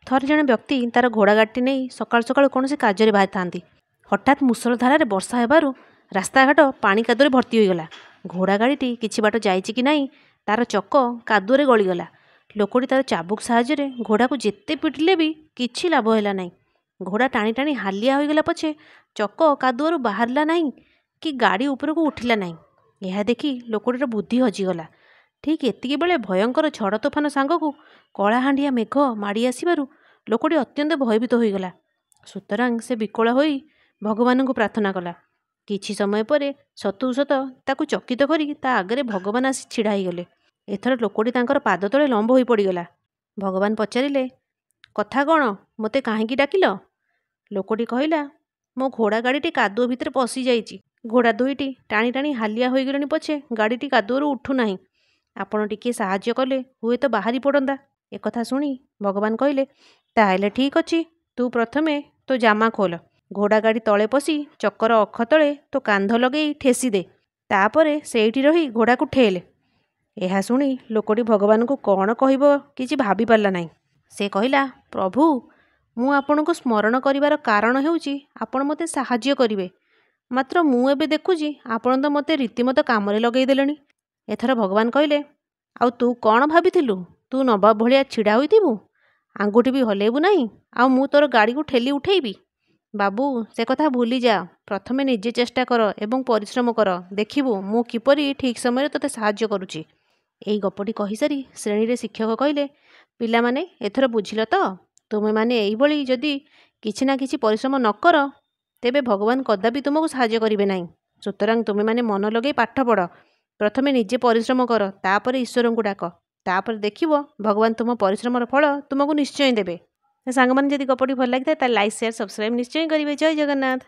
ଥରେ ଜଣେ ବ୍ୟକ୍ତି ତାର ଘୋଡ଼ା ଗାଡ଼ିଟି ନେଇ ସକାଳୁ ସକାଳୁ କୌଣସି କାର୍ଯ୍ୟରେ ବାହାରିଥାନ୍ତି। ହଠାତ୍ ମୂଷଳଧାରାରେ ବର୍ଷା ହେବାରୁ ରାସ୍ତାଘାଟ ପାଣି କାଦୁଅରେ ଭର୍ତ୍ତି ହୋଇଗଲା। ଘୋଡ଼ା ଗାଡ଼ିଟି କିଛି ବାଟ ଯାଇଛି କି ନାହିଁ ତାର ଚକ କାଦୁଅରେ ଗଳିଗଲା। ଲୋକଟି ତାର ଚାବୁକ ସାହାଯ୍ୟରେ ଘୋଡ଼ାକୁ ଯେତେ ପିଟିଲେ ବି କିଛି ଲାଭ ହେଲା ନାହିଁ। ଘୋଡ଼ା ଟାଣି ଟାଣି ହାଲିଆ ହୋଇଗଲା ପଛେ ଚକ କାଦୁଅରୁ ବାହାରିଲା ନାହିଁ କି ଗାଡ଼ି ଉପରକୁ ଉଠିଲା ନାହିଁ। ଏହା ଦେଖି ଲୋକଟିର ବୁଦ୍ଧି ହଜିଗଲା। ଠିକ୍ ଏତିକି ବେଳେ ଭୟଙ୍କର ଝଡ଼ ତୋଫାନ ସାଙ୍ଗକୁ କଳାହାଣ୍ଡିଆ ମେଘ ମାଡ଼ି ଆସିବାରୁ ଲୋକଟି ଅତ୍ୟନ୍ତ ଭୟଭୀତ ହୋଇଗଲା। ସୁତରାଂ ସେ ବିକଳ ହୋଇ ଭଗବାନଙ୍କୁ ପ୍ରାର୍ଥନା କଲା। କିଛି ସମୟ ପରେ ସତକୁ ସତ ତାକୁ ଚକିତ କରି ତା ଆଗରେ ଭଗବାନ ଆସି ଛିଡ଼ା ହୋଇଗଲେ। ଏଥର ଲୋକଟି ତାଙ୍କର ପାଦ ତଳେ ଲମ୍ବ ହୋଇ ପଡ଼ିଗଲା। ଭଗବାନ ପଚାରିଲେ, କଥା କ'ଣ? ମୋତେ କାହିଁକି ଡାକିଲ? ଲୋକଟି କହିଲା, ମୋ ଘୋଡ଼ା ଗାଡ଼ିଟି କାଦୁଅ ଭିତରେ ପଶିଯାଇଛି। ଘୋଡ଼ା ଦୁଇଟି ଟାଣି ଟାଣି ହାଲିଆ ହୋଇଗଲେଣି ପଛେ ଗାଡ଼ିଟି କାଦୁଅରୁ ଉଠୁନାହିଁ। ଆପଣ ଟିକିଏ ସାହାଯ୍ୟ କଲେ ହୁଏତ ବାହାରି ପଡ଼ନ୍ତା। ଏକଥା ଶୁଣି ଭଗବାନ କହିଲେ, ତାହେଲେ ଠିକ୍ ଅଛି, ତୁ ପ୍ରଥମେ ତୋ ଜାମା ଖୋଲ। ଘୋଡ଼ା ଗାଡ଼ି ତଳେ ପଶି ଚକର ଅଖ ତଳେ ତୋ କାନ୍ଧ ଲଗେଇ ଠେସି ଦେ। ତାପରେ ସେଇଠି ରହି ଘୋଡ଼ାକୁ ଠେଲେ। ଏହା ଶୁଣି ଲୋକଟି ଭଗବାନଙ୍କୁ କ'ଣ କହିବ କିଛି ଭାବି ପାରିଲା ନାହିଁ। ସେ କହିଲା, ପ୍ରଭୁ, ମୁଁ ଆପଣଙ୍କୁ ସ୍ମରଣ କରିବାର କାରଣ ହେଉଛି ଆପଣ ମୋତେ ସାହାଯ୍ୟ କରିବେ। ମାତ୍ର ମୁଁ ଏବେ ଦେଖୁଛି ଆପଣ ତ ମୋତେ ରୀତିମତ କାମରେ ଲଗେଇ ଦେଲେଣି। ଏଥର ଭଗବାନ କହିଲେ, ଆଉ ତୁ କ'ଣ ଭାବିଥିଲୁ? ତୁ ନବାବ ଭଳିଆ ଛିଡ଼ା ହୋଇଥିବୁ, ଆଙ୍ଗୁଠି ବି ହଲେଇବୁ ନାହିଁ, ଆଉ ମୁଁ ତୋର ଗାଡ଼ିକୁ ଠେଲି ଉଠେଇବି? ବାବୁ, ସେ କଥା ଭୁଲି ଯା। ପ୍ରଥମେ ନିଜେ ଚେଷ୍ଟା କର ଏବଂ ପରିଶ୍ରମ କର। ଦେଖିବୁ ମୁଁ କିପରି ଠିକ୍ ସମୟରେ ତୋତେ ସାହାଯ୍ୟ କରୁଛି। ଏହି ଗପଟି କହିସାରି ଶ୍ରେଣୀରେ ଶିକ୍ଷକ କହିଲେ, ପିଲାମାନେ, ଏଥର ବୁଝିଲ ତ? ତୁମେମାନେ ଏଇଭଳି ଯଦି କିଛି ନା କିଛି ପରିଶ୍ରମ ନ କର ତେବେ ଭଗବାନ କଦାପି ତୁମକୁ ସାହାଯ୍ୟ କରିବେ ନାହିଁ। ସୁତରାଂ ତୁମେମାନେ ମନ ଲଗାଇ ପାଠ ପଢ଼। ପ୍ରଥମେ ନିଜେ ପରିଶ୍ରମ କର, ତାପରେ ଈଶ୍ୱରଙ୍କୁ ଡାକ। ତାପରେ ଦେଖିବ ଭଗବାନ ତୁମ ପରିଶ୍ରମର ଫଳ ତୁମକୁ ନିଶ୍ଚୟ ଦେବେ। ସାଙ୍ଗମାନେ, ଯଦି ଗପଟି ଭଲ ଲାଗିଥାଏ ତାହେଲେ ଲାଇକ୍, ସେୟାର, ସବସ୍କ୍ରାଇବ୍ ନିଶ୍ଚୟ କରିବେ। ଜୟ ଜଗନ୍ନାଥ।